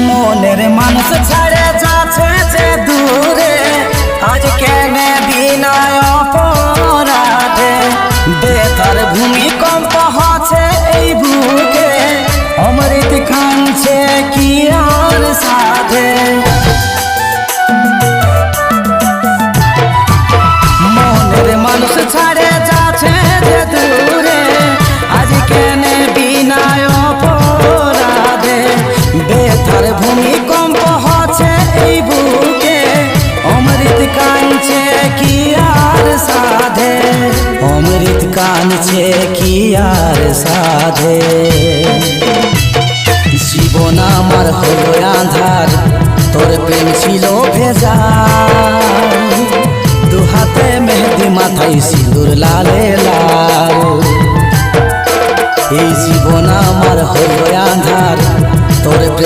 মনের মানুষ ছাড়ে যাচ্ছে যে দূরে, আজ কেনে বিনায় অপরাধে বেতার ভূমিকম্প হচ্ছে এই বুকে, অমৃত কাঁদছে কি আর সাধে। মনের মানুষ ছাড়ে যাচ্ছে যে দূরে, আজ কেনে বিনায় অপরাধে বেতার ভূমিকম্প হচ্ছে এই বুকে, অমৃত কাঁদছে কি আর সাধে, অমৃত কাঁদছে কি আর সাধে। জীবন আমার হলো আঁধার, তোর প্রেম ছিল ভেজা, দু হাতে মেহেদি মাথায় সিঁদুর লালে লাল। এই জীবন আমার হলো আঁধার, তোর